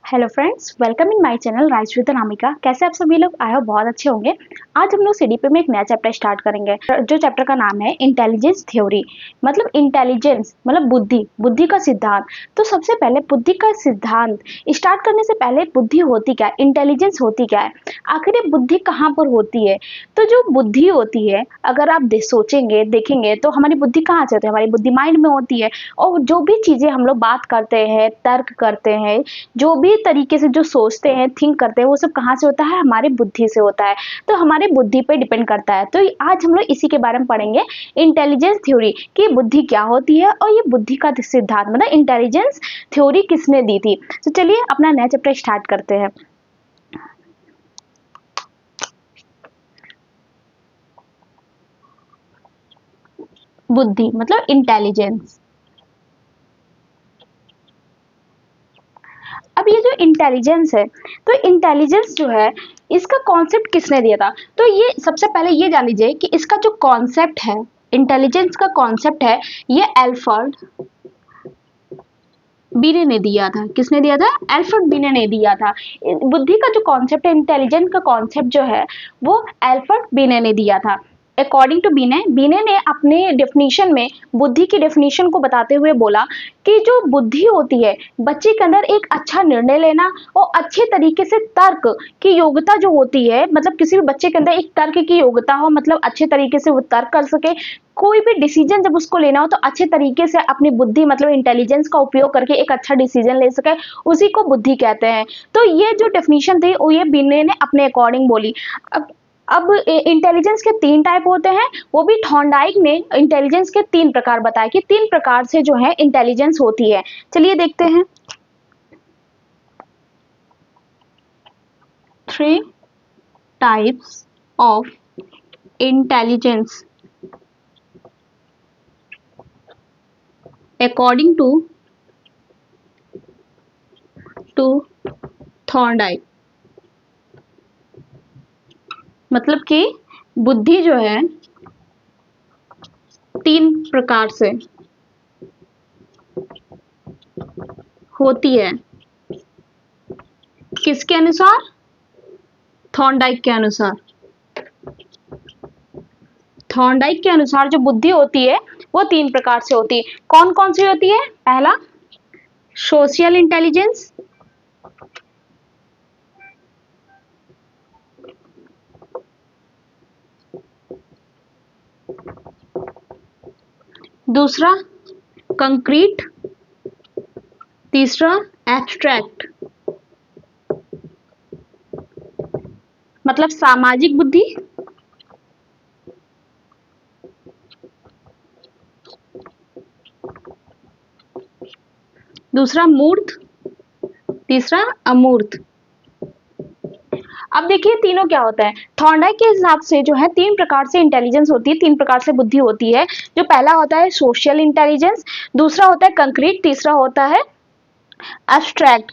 Hello friends, welcome in my channel rise with Anamika. कैसे आप सभी लोग? आए हो बहुत अच्छे होंगे। आज हम लोग सीडीपी में एक नया चैप्टर स्टार्ट करेंगे। जो चैप्टर का नाम है इंटेलिजेंस थ्योरी। मतलब इंटेलिजेंस मतलब बुद्धि का सिद्धांत। तो सबसे पहले बुद्धि का सिद्धांत स्टार्ट करने से पहले बुद्धि होती क्या है, इंटेलिजेंस होती क्या है, आखिर ये बुद्धि कहाँ पर होती है। तो जो बुद्धि होती है, अगर आप सोचेंगे देखेंगे तो हमारी बुद्धि कहाँ से होती है, हमारी बुद्धि माइंड में होती है। और जो भी चीजें हम लोग बात करते हैं, तर्क करते हैं, जो भी तरीके से जो सोचते हैं, थिंक करते हैं, वो सब कहाँ से होता है, हमारी बुद्धि से होता है। तो हमारे बुद्धि पे डिपेंड करता है। तो आज हम लोग इसी के बारे में पढ़ेंगे, इंटेलिजेंस थ्योरी, कि बुद्धि क्या होती है और ये बुद्धि का सिद्धांत मतलब इंटेलिजेंस थ्योरी किसने दी थी। तो चलिए अपना नया चैप्टर स्टार्ट करते हैं। बुद्धि मतलब इंटेलिजेंस। अब ये जो इंटेलिजेंस है, तो इंटेलिजेंस जो है, इसका कॉन्सेप्ट किसने दिया था। तो ये सबसे पहले ये जान लीजिए कि इसका जो कॉन्सेप्ट है, इंटेलिजेंस का कॉन्सेप्ट है, ये एल्फ्रेड बीने ने दिया था। किसने दिया था? एल्फ्रेड बीने ने दिया था। बुद्धि का जो कॉन्सेप्ट है, इंटेलिजेंस का कॉन्सेप्ट जो है, वो एल्फ्रेड बीने ने दिया था। अकॉर्डिंग टू बीने ने अपने डेफिनेशन में बुद्धि की डेफिनेशन को बताते हुए बोला कि जो बुद्धि होती है, बच्चे के अंदर एक अच्छा निर्णय लेना और अच्छे तरीके से तर्क की योग्यता जो होती है, मतलब किसी भी बच्चे के अंदर एक तर्क की योग्यता हो, मतलब अच्छे तरीके से वो तर्क कर सके, कोई भी डिसीजन जब उसको लेना हो तो अच्छे तरीके से अपनी बुद्धि मतलब इंटेलिजेंस का उपयोग करके एक अच्छा डिसीजन ले सके, उसी को बुद्धि कहते हैं। तो ये जो डेफिनेशन थी वो ये बिने ने अपने अकॉर्डिंग बोली। अब इंटेलिजेंस के तीन टाइप होते हैं, वो भी थॉर्नडाइक ने इंटेलिजेंस के तीन प्रकार बताए कि तीन प्रकार से जो है इंटेलिजेंस होती है। चलिए देखते हैं। Three types of intelligence according to Thorndike. मतलब कि बुद्धि जो है तीन प्रकार से होती है। किसके अनुसार? थॉर्नडाइक के अनुसार। थॉर्नडाइक के अनुसार जो बुद्धि होती है वो तीन प्रकार से होती है। कौन कौन सी होती है? पहला, सोशल इंटेलिजेंस। दूसरा, कंक्रीट। तीसरा, एब्स्ट्रैक्ट मतलब सामाजिक बुद्धि। दूसरा मूर्त, तीसरा अमूर्त। अब देखिए तीनों क्या होता है। थॉर्नडाइक के हिसाब से जो है तीन प्रकार से इंटेलिजेंस होती है, तीन प्रकार से बुद्धि होती है। जो पहला होता है सोशल इंटेलिजेंस, दूसरा होता है कंक्रीट, तीसरा होता है एब्स्ट्रैक्ट।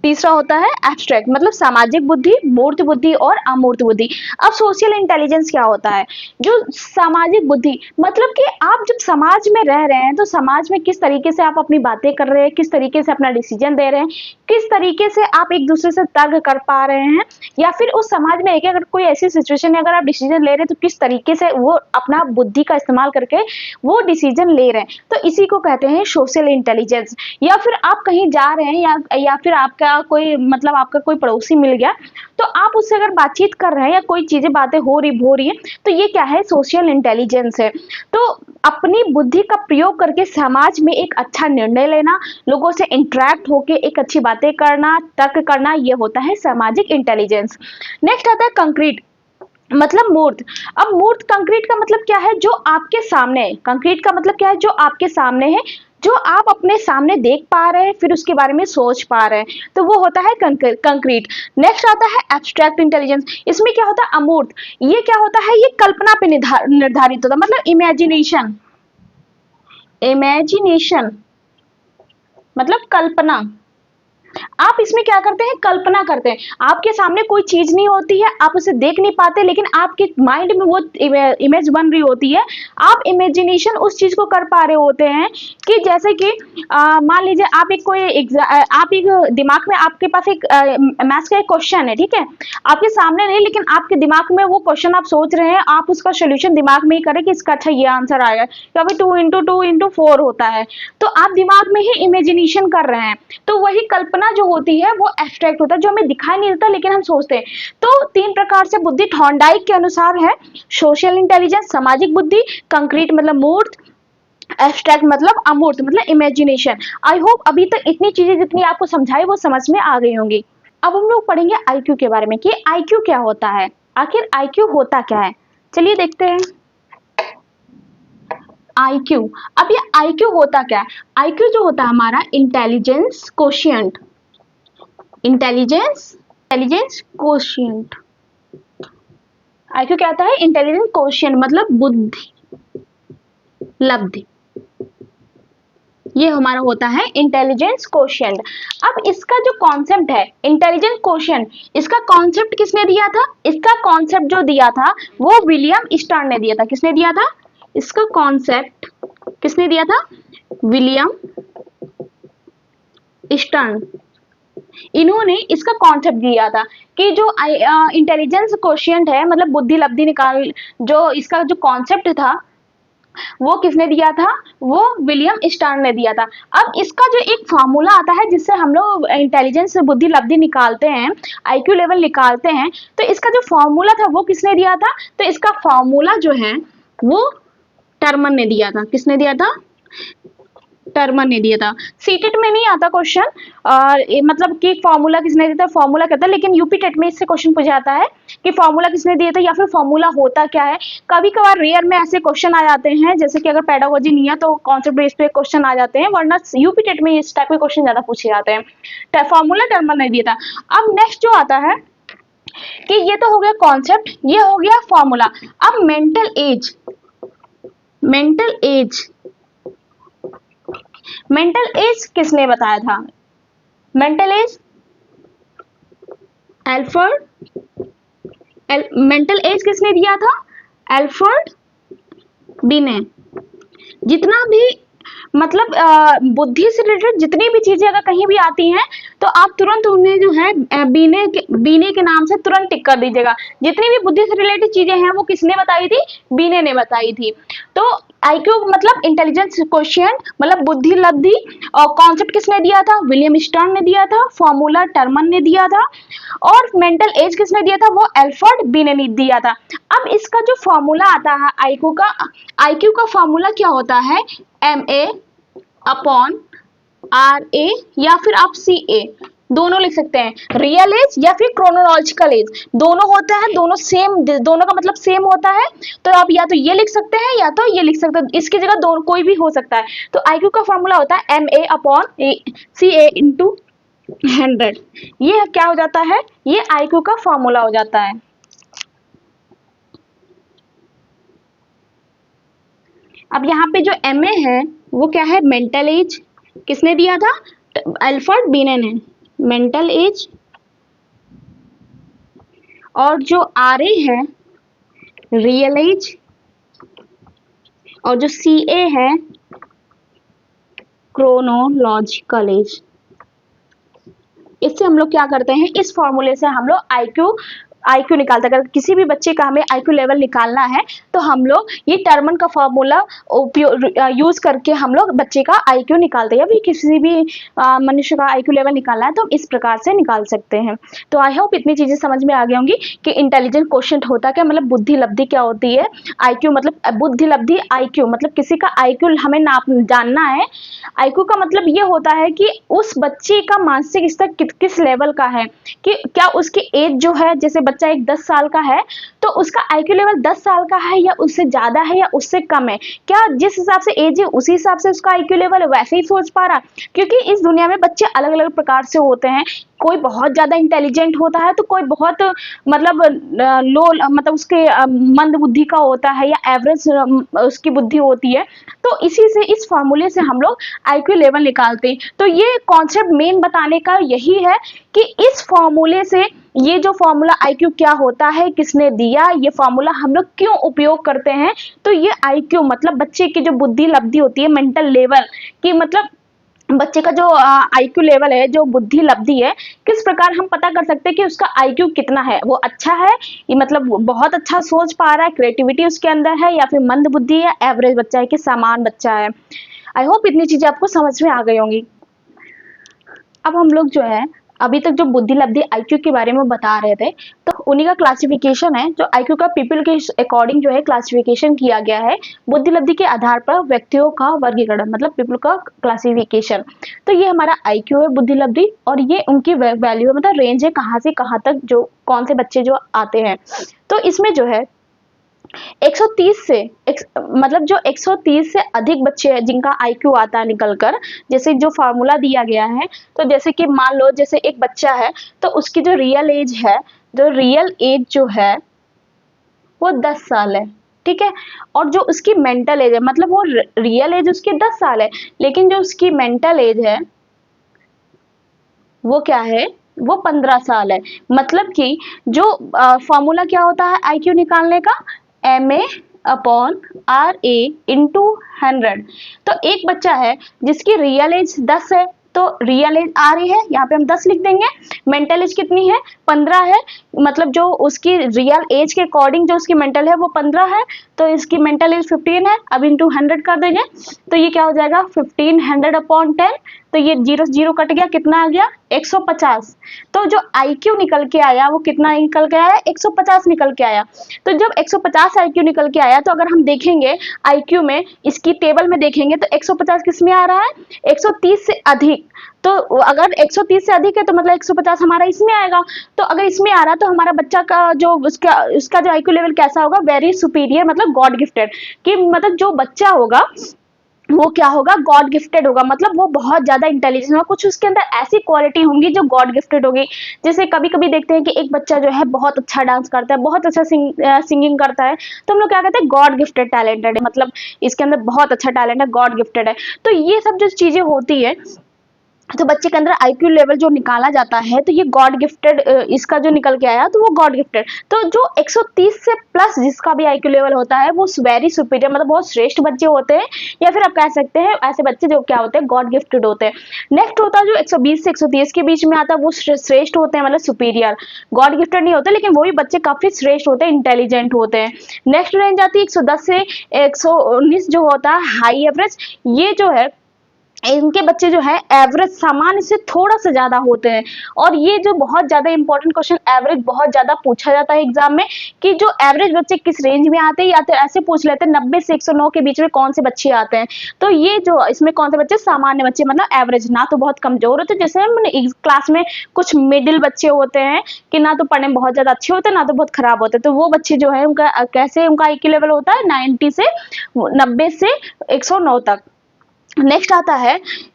तीसरा होता है एब्स्ट्रैक्ट मतलब सामाजिक बुद्धि, मूर्त बुद्धि और अमूर्त बुद्धि। अब सोशल इंटेलिजेंस क्या होता है? जो सामाजिक बुद्धि मतलब कि आप जब समाज में रह रहे हैं तो समाज में किस तरीके से आप अपनी बातें कर रहे हैं, किस तरीके से अपना डिसीजन दे रहे हैं, किस तरीके से आप एक दूसरे से तर्क कर पा रहे हैं, या फिर उस समाज में एक अगर कोई ऐसी सिचुएशन है, अगर आप डिसीजन ले रहे हैं तो किस तरीके से वो अपना बुद्धि का इस्तेमाल करके वो डिसीजन ले रहे हैं। तो इसी को कहते हैं सोशल इंटेलिजेंस। या फिर आप कहीं जा रहे हैं या फिर आपका कोई मतलब आपका कोई पड़ोसी मिल गया, तो आप उससे अगर बातचीत कर रहे हैं या कोई चीजें बातें हो रही है, तो ये क्या है? सोशल इंटेलिजेंस है। तो अपनी बुद्धि का प्रयोग करके समाज में एक अच्छा निर्णय लेना, लोगों से इंटरेक्ट होके एक अच्छी बातें करना, तर्क करना, ये होता है सामाजिक इंटेलिजेंस। नेक्स्ट आता है कंक्रीट मतलब मूर्त। अब मूर्त कंक्रीट का मतलब क्या है? जो आपके सामने है। कंक्रीट का मतलब क्या है? जो आपके सामने है, जो आप अपने सामने देख पा रहे हैं, फिर उसके बारे में सोच पा रहे हैं, तो वो होता है कंक्रीट। नेक्स्ट आता है एब्स्ट्रैक्ट इंटेलिजेंस। इसमें क्या होता है? अमूर्त। ये क्या होता है? ये कल्पना पे निर्धारित होता है, मतलब इमेजिनेशन। इमेजिनेशन मतलब कल्पना। आप इसमें क्या करते हैं, कल्पना करते हैं। आपके सामने कोई चीज नहीं होती है, आप उसे देख नहीं पाते, लेकिन आपके माइंड में वो इमेज बन रही होती है। आप इमेजिनेशन उस चीज को कर पा रहे होते हैं कि जैसे कि मान लीजिए आप एक दिमाग में आपके पास एक मैथ्स का एक क्वेश्चन है, ठीक है, आपके सामने नहीं, लेकिन आपके दिमाग में वो क्वेश्चन आप सोच रहे हैं, आप उसका सोल्यूशन दिमाग में ही करें कि इसका अच्छा ये आंसर आएगा, कभी 2 × 2 × 4 होता है, तो आप दिमाग में ही इमेजिनेशन कर रहे हैं। तो वही कल्पना जो होती है वो एब्स्ट्रैक्ट होता है, जो हमें दिखाई नहीं देता लेकिन हम सोचते हैं। तो 3 प्रकार से बुद्धि थॉर्नडाइक के अनुसार है, सोशल इंटेलिजेंस सामाजिक बुद्धि, कंक्रीट मतलब मूर्त, एब्स्ट्रैक्ट मतलब अमूर्त मतलब इमेजिनेशन। आई होप अभी तक इतनी चीजें जितनी आपको समझाई वो समझ में आ गई होंगी। अब हम लोग पढ़ेंगे आईक्यू के बारे में कि आईक्यू क्या होता है, आखिर आईक्यू होता क्या है, चलिए देखते हैं। आईक्यू, अब ये आईक्यू होता क्या है? आईक्यू जो होता है हमारा intelligence quotient, intelligence quotient. IQ क्या होता है? इंटेलिजेंस कोशिएंट मतलब बुद्धि लब्धि, ये हमारा होता है इंटेलिजेंस कोशिएंट। अब इसका जो कॉन्सेप्ट है इंटेलिजेंस कोशिएंट, इसका कॉन्सेप्ट किसने दिया था? इसका कॉन्सेप्ट जो दिया था वो विलियम स्टर्न ने दिया था। किसने दिया था? इसका कॉन्सेप्ट किसने दिया था? William stern. इन्होंने इसका कॉन्सेप्ट दिया था कि जो इंटेलिजेंस कोशिएंट है मतलब बुद्धि लब्धि निकाल, जो इसका जो कॉन्सेप्ट था वो किसने दिया था? वो विलियम स्टर्न ने दिया था। अब इसका जो एक फॉर्मूला आता है जिससे हम लोग इंटेलिजेंस से बुद्धि लब्धि निकालते हैं, आईक्यू लेवल निकालते हैं, तो इसका जो फॉर्मूला था वो किसने दिया था? तो इसका फॉर्मूला जो है वो टर्मन ने दिया था। किसने दिया था? टर्मन ने दिया था। सीटेट में नहीं आता क्वेश्चन और मतलब कि फॉर्मूला किसने दिया था, फॉर्मूला कहता है, लेकिन यूपी टेट में इससे क्वेश्चन पूछा जाता है कि फॉर्मूला किसने दिया था या फिर फॉर्मूला होता क्या है। कभी कभार रेयर में ऐसे क्वेश्चन आ जाते हैं, जैसे कि अगर पेडागोजी नहीं है तो कॉन्सेप्ट बेस पे क्वेश्चन आ जाते हैं, वरना यूपी टेट में इस टाइप के क्वेश्चन ज्यादा पूछे जाते हैं। फॉर्मूला टर्मन ने दिया था। अब नेक्स्ट जो आता है कि ये तो हो गया कॉन्सेप्ट, ये हो गया फॉर्मूला। अब मेंटल एज, मेंटल एज किसने बताया था? मेंटल एज मेंटल एज किसने दिया था? एल्फ्रेड बिने। जितना भी मतलब बुद्धि से रिलेटेड जितनी भी चीजें अगर कहीं भी आती हैं तो आप तुरंत उन्हें जो है बीने के नाम से तुरंत टिक कर दीजिएगा। जितनी भी बुद्धि से रिलेटेड चीजें हैं वो किसने बताई थी? बीने ने बताई थी। तो आईक्यू मतलब इंटेलिजेंस कोशिएंट मतलब बुद्धि लब्धि, और कॉन्सेप्ट किसने दिया था? विलियम स्टर्न ने दिया था। फॉर्मूला टर्मन ने दिया था। और मेंटल एज किसने दिया था? वो एल्फ्रेड बिने ने दिया था। अब इसका जो फॉर्मूला आता है आईक्यू का फॉर्मूला क्या होता है? MA/RA या फिर आप CA दोनों लिख सकते हैं। रियल एज या फिर क्रोनोलॉजिकल एज दोनों होता है, दोनों सेम, दोनों का मतलब सेम होता है। तो आप या तो ये लिख सकते हैं या तो ये लिख सकते हैं, इसकी जगह दोनों कोई भी हो सकता है। तो आईक्यू का फॉर्मूला होता है MA/CA × 100। ये क्या हो जाता है? ये आईक्यू का फॉर्मूला हो जाता है। अब यहाँ पे जो MA है वो क्या है? Mental as. किसने दिया था? एल्फ्रेड बिने ने। Mental as. और जो RA है रियल एज, और जो CA है क्रोनोलॉजिकल एज। इससे हम लोग क्या करते हैं? इस फॉर्मूले से हम लोग आईक्यू निकालते हैं। अगर किसी भी बच्चे का हमें आईक्यू लेवल निकालना है तो हम लोग ये टर्मन का फॉर्मूला यूज करके हम लोग बच्चे का आईक्यू निकालते हैं। अभी किसी भी मनुष्य का आईक्यू लेवल निकालना है तो हम इस प्रकार से निकाल सकते हैं। तो आई होप इतनी चीजें समझ में आ गई होंगी कि इंटेलिजेंस कोशिएंट होता क्या, मतलब बुद्धि लब्धि क्या होती है, आईक्यू मतलब बुद्धि लब्धि, आईक्यू मतलब किसी का आईक्यू हमें जानना है। आईक्यू का मतलब ये होता है कि उस बच्चे का मानसिक स्तर किस लेवल का है, कि क्या उसकी एज जो है, जैसे बच्चा एक 10 साल का है तो उसका आईक्यू लेवल 10 साल का है या उससे ज़्यादा है या उससे कम है, क्या जिस हिसाब से एज है उसी हिसाब से उसका आईक्यू लेवल है वैसे ही सोच पा रहा? क्योंकि इस दुनिया में बच्चे अलग अलग प्रकार से होते हैं, कोई बहुत ज़्यादा इंटेलिजेंट होता है तो कोई बहुत मतलब लो मतलब उसके मंद बुद्धि का होता है या एवरेज उसकी बुद्धि होती है। तो इसी से इस फॉर्मूले से हम लोग आईक्यू लेवल निकालते हैं। तो ये कॉन्सेप्ट मेन बताने का यही है कि इस फॉर्मूले से ये जो फॉर्मूला आईक्यू क्या होता है, किसने दिया, ये फॉर्मूला हम लोग क्यों उपयोग करते हैं। तो ये आईक्यू मतलब बच्चे की जो बुद्धि लब्धि होती है, मेंटल लेवल की, मतलब बच्चे का जो आईक्यू लेवल है, जो बुद्धि लब्धि है, किस प्रकार हम पता कर सकते हैं कि उसका आईक्यू कितना है, वो अच्छा है, ये मतलब बहुत अच्छा सोच पा रहा है, क्रिएटिविटी उसके अंदर है, या फिर मंद बुद्धि या एवरेज बच्चा है कि सामान्य बच्चा है। आई होप इतनी चीजें आपको समझ में आ गई होंगी। अब हम लोग जो है अभी तक जो बुद्धि लब्धि आईक्यू के बारे में बता रहे थे, तो उन्हीं का क्लासिफिकेशन है, जो आईक्यू का पीपल के अकॉर्डिंग जो है क्लासिफिकेशन किया गया है, बुद्धि लब्धि के आधार पर व्यक्तियों का वर्गीकरण, मतलब पीपल का क्लासिफिकेशन। तो ये हमारा आईक्यू है, बुद्धि लब्धि, और ये उनकी वैल्यू है, मतलब रेंज है कहाँ से कहाँ तक जो कौन से बच्चे जो आते हैं। तो इसमें जो है 130 से मतलब जो 130 से अधिक बच्चे हैं जिनका आईक्यू आता है निकल कर, जैसे जो फार्मूला दिया गया है, तो जैसे कि मान लो जैसे एक बच्चा है तो उसकी जो रियल एज है, जो रियल एज जो है वो 10 साल है, ठीक है। और जो उसकी मेंटल एज है, मतलब वो रियल एज उसकी 10 साल है, लेकिन जो उसकी मेंटल एज है वो क्या है, वो 15 साल है। मतलब कि जो फॉर्मूला क्या होता है आईक्यू निकालने का, MA/RA × 100। तो एक बच्चा है जिसकी रियल एज 10 है, तो रियल एज आ रही है, यहाँ पे हम 10 लिख देंगे। मेंटल एज कितनी है, 15 है, मतलब जो उसकी रियल एज के अकॉर्डिंग जो उसकी मेंटल है वो 15 है, तो इसकी मेंटल एज 15 है। अब इंटू 100 कर देंगे तो ये क्या हो जाएगा, 1500/10। तो ये 0 0 कट गया, कितना आ गया, 150। तो जो आईक्यू निकल के आया वो कितना निकल के आया, 150 निकल के आया। तो जब 150 आईक्यू निकल के आया, तो अगर हम देखेंगे आईक्यू में, इसकी टेबल में देखेंगे तो 150 किस में आ रहा है, 130 से अधिक। तो अगर 130 से अधिक है तो मतलब 150 हमारा इसमें आएगा। तो अगर इसमें आ रहा तो हमारा बच्चा का जो उसका जो आईक्यू लेवल कैसा होगा, वेरी सुपीरियर, मतलब गॉड गिफ्टेड, कि मतलब जो बच्चा होगा वो क्या होगा, गॉड गिफ्टेड होगा, मतलब वो बहुत ज्यादा इंटेलिजेंट होगा, कुछ उसके अंदर ऐसी क्वालिटी होंगी जो गॉड गिफ्टेड होगी। जैसे कभी कभी देखते हैं कि एक बच्चा जो है बहुत अच्छा डांस करता है, बहुत अच्छा सिंगिंग करता है, तो हम लोग क्या कहते हैं, गॉड गिफ्टेड टैलेंटेड है, मतलब इसके अंदर बहुत अच्छा टैलेंट है, गॉड गिफ्टेड है। तो ये सब जो चीजें होती है, तो बच्चे के अंदर आईक्यू लेवल जो निकाला जाता है, तो ये गॉड गिफ्टेड, इसका जो निकल के आया तो वो गॉड गिफ्टेड। तो जो 130 से प्लस जिसका भी आईक्यू लेवल होता है वो वेरी सुपीरियर, मतलब बहुत श्रेष्ठ बच्चे होते हैं, या फिर आप कह सकते हैं ऐसे बच्चे जो क्या होते हैं, गॉड गिफ्टेड होते हैं। नेक्स्ट होता है जो 120 से 130 के बीच में आता है, वो श्रेष्ठ होते हैं, मतलब सुपीरियर, गॉड गिफ्टेड नहीं होते, लेकिन वो भी बच्चे काफी श्रेष्ठ होते हैं, इंटेलिजेंट होते हैं। नेक्स्ट रेंज आती है 110 से 119 जो होता है हाई एवरेज। ये जो है इनके बच्चे जो है एवरेज सामान्य से थोड़ा सा ज्यादा होते हैं। और ये जो बहुत ज्यादा इंपॉर्टेंट क्वेश्चन एवरेज बहुत ज्यादा पूछा जाता है एग्जाम में, कि जो एवरेज बच्चे किस रेंज में आते हैं, या तो ऐसे पूछ लेते हैं 90 से 109 के बीच में कौन से बच्चे आते हैं। तो ये जो इसमें कौन से बच्चे, सामान्य बच्चे, मतलब एवरेज, ना तो बहुत कमजोर होते जैसे क्लास में कुछ मिडिल बच्चे होते हैं कि ना तो पढ़ने में बहुत ज्यादा अच्छे होते हैं ना तो बहुत खराब होते हैं। तो वो बच्चे जो है उनका कैसे उनका आईक्यू लेवल होता है 90 से 109 तक। नेक्स्ट आता है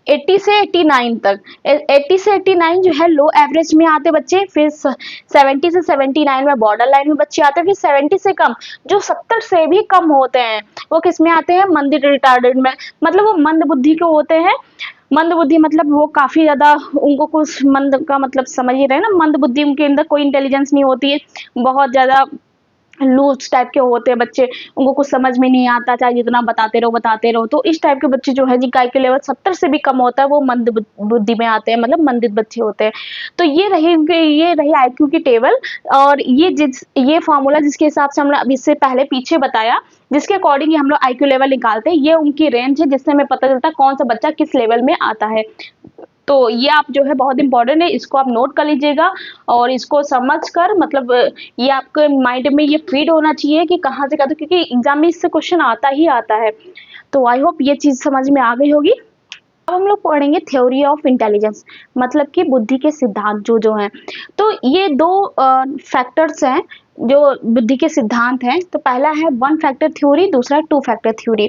80 से 89 तक। 80 से 89 जो है लो एवरेज में आते बच्चे, फिर 70 से 79 में बॉर्डर लाइन में बच्चे आते हैं, फिर 70 से कम जो 70 से भी कम होते हैं वो किस में आते हैं, मंद रिटार्डेड में, मतलब वो मंद बुद्धि के होते हैं। मंद बुद्धि मतलब वो काफी ज्यादा, उनको कुछ मंद का मतलब समझ ही रहे हैं ना, मंद बुद्धि, उनके अंदर कोई इंटेलिजेंस नहीं होती है, बहुत ज्यादा लूज टाइप के होते हैं बच्चे, उनको कुछ समझ में नहीं आता, चाहे जितना बताते रहो। तो इस टाइप के बच्चे जो है जिनका आईक्यू लेवल 70 से भी कम होता है वो मंद बुद्धि में आते हैं, मतलब मंदित बच्चे होते हैं। तो ये रही आईक्यू की टेबल। और ये फॉर्मूला जिसके हिसाब से हमने अभी इससे पहले पीछे बताया, जिसके अकॉर्डिंग हम लोग आईक्यू लेवल निकालते हैं, ये उनकी रेंज है जिससे हमें पता चलता है कौन सा बच्चा किस लेवल में आता है। तो ये आप जो है बहुत इंपॉर्टेंट है, इसको आप नोट कर लीजिएगा और इसको समझ कर, मतलब ये आपके माइंड में ये फीड होना चाहिए कि कहाँ से कहते, क्योंकि एग्जाम में इससे क्वेश्चन आता ही आता है। तो आई होप ये चीज समझ में आ गई होगी। अब हम लोग पढ़ेंगे थ्योरी ऑफ इंटेलिजेंस, मतलब कि बुद्धि के सिद्धांत जो हैं। तो ये दो फैक्टर्स हैं जो बुद्धि के सिद्धांत हैं। तो पहला है वन फैक्टर थ्योरी, दूसरा है टू फैक्टर थ्योरी।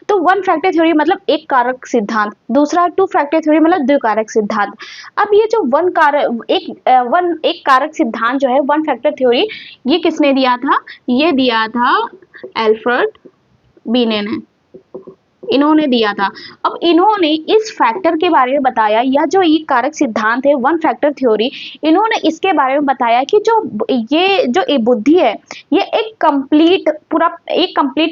तो वन फैक्टर थ्योरी मतलब एक कारक सिद्धांत, दूसरा टू फैक्टर थ्योरी मतलब द्विकारक सिद्धांत। अब ये जो एक कारक सिद्धांत जो है वन फैक्टर थ्योरी, ये किसने दिया था? ये दिया था एल्फ्रेड बीने ने, इन्होंने दिया था। अब इन्होंने इस फैक्टर के बारे में बताया, यह जो ये कारक सिद्धांत है वन फैक्टर थ्योरी, इन्होंने इसके बारे में बताया कि ये बुद्धि है, ये एक कंप्लीट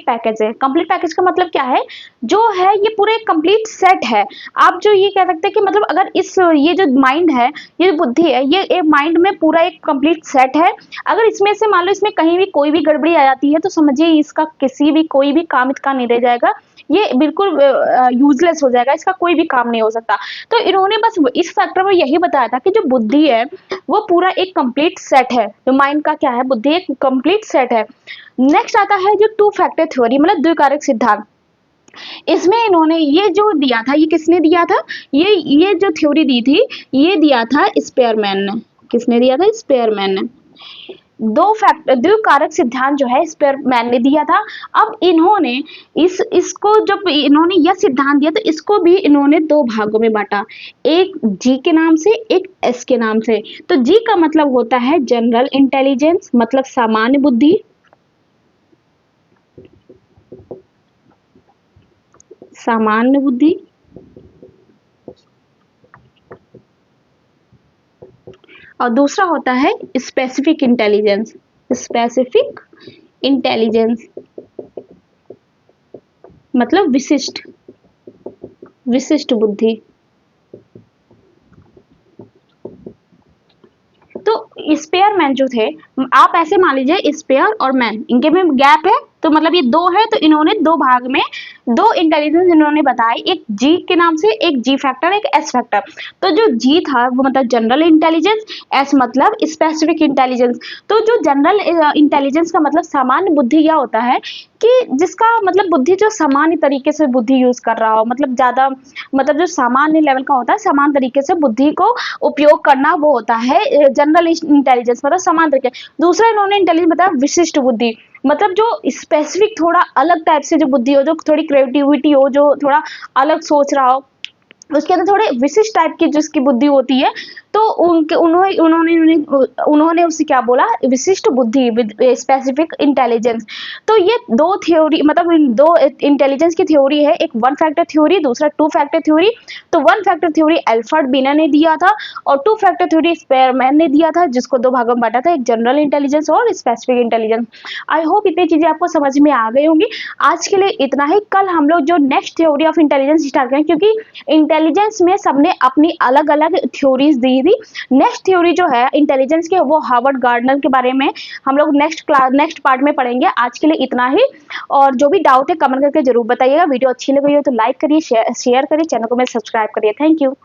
पैकेज है। कंप्लीट पैकेज का मतलब क्या है? जो है ये पूरा एक कंप्लीट सेट है। आप जो ये कह सकते हैं कि मतलब अगर ये जो माइंड है, ये जो बुद्धि है, ये एक माइंड में पूरा एक कंप्लीट सेट है। अगर इसमें से मान लो इसमें कहीं भी कोई भी गड़बड़ी आ जाती है तो समझिए इसका कोई भी काम इसका नहीं रह जाएगा, ये बिल्कुल यूजलेस हो जाएगा, इसका कोई भी काम नहीं हो सकता। तो इन्होंने बस इस फैक्टर में यही बताया था कि जो बुद्धि है वो पूरा एक कंप्लीट सेट है। जो माइंड का क्या है? बुद्धि एक कंप्लीट सेट है। नेक्स्ट आता है जो टू फैक्टर थ्योरी मतलब द्विकारक सिद्धांत। इसमें इन्होंने ये जो दिया था, ये किसने दिया था? ये जो थ्योरी दी थी ये दिया था स्पेयरमैन ने। किसने दिया था? स्पेयरमैन ने। द्विकारक सिद्धांत जो है स्पेयरमैन ने दिया था। अब इन्होंने इसको जब इन्होंने यह सिद्धांत दिया तो इसको भी इन्होंने दो भागों में बांटा, एक जी के नाम से, एक एस के नाम से। तो जी का मतलब होता है जनरल इंटेलिजेंस, मतलब सामान्य बुद्धि। सामान्य बुद्धि। और दूसरा होता है स्पेसिफिक इंटेलिजेंस। स्पेसिफिक इंटेलिजेंस मतलब विशिष्ट बुद्धि। तो स्पेयरमैन जो थे, आप ऐसे मान लीजिए स्पेयर और मैन, इनके में गैप है, तो मतलब ये दो है, तो इन्होंने दो भाग में दो इंटेलिजेंस इन्होंने बताए, एक जी के नाम से, एक जी फैक्टर, एक एस फैक्टर। तो जो जी था वो मतलब जनरल इंटेलिजेंस, एस मतलब स्पेसिफिक इंटेलिजेंस। तो जो जनरल इंटेलिजेंस का मतलब सामान्य बुद्धि यह होता है कि जिसका मतलब बुद्धि जो सामान्य तरीके से बुद्धि यूज कर रहा हो, मतलब ज्यादा मतलब जो सामान्य लेवल का होता है, समान तरीके से बुद्धि को उपयोग करना, वो होता है जनरल इंटेलिजेंस, मतलब समान तरीके। दूसरा इन्होंने इंटेलिजेंस बताया विशिष्ट बुद्धि, मतलब जो स्पेसिफिक थोड़ा अलग टाइप से जो बुद्धि हो, जो थोड़ी क्रिएटिविटी हो, जो थोड़ा अलग सोच रहा हो, उसके अंदर थोड़े विशिष्ट टाइप की जिसकी बुद्धि होती है। तो उन्होंने उसे क्या बोला? विशिष्ट बुद्धि, विद स्पेसिफिक इंटेलिजेंस। तो ये दो थ्योरी, मतलब इन दो इंटेलिजेंस की थ्योरी है, एक वन फैक्टर थ्योरी, दूसरा टू फैक्टर थ्योरी। तो वन फैक्टर थ्योरी एल्फ्रेड बीने ने दिया था और टू फैक्टर थ्योरी स्पेयरमैन ने दिया था, जिसको दो भागों में बांटा था, एक जनरल इंटेलिजेंस और स्पेसिफिक इंटेलिजेंस। आई होप इतनी चीजें आपको समझ में आ गई होंगी। आज के लिए इतना ही। कल हम लोग जो next theory of intelligence start करेंगे, क्योंकि इंटेलिजेंस में सबने अपनी अलग अलग थ्योरीज दी थी। नेक्स्ट थ्योरी जो है इंटेलिजेंस के, वो हार्वर्ड गार्डनर के बारे में हम लोग नेक्स्ट पार्ट में पढ़ेंगे। आज के लिए इतना ही, और जो भी डाउट है कमेंट करके जरूर बताइएगा। वीडियो अच्छी लगी हो तो लाइक करिए, शेयर करिए, चैनल को में सब्सक्राइब करिए। Thank you.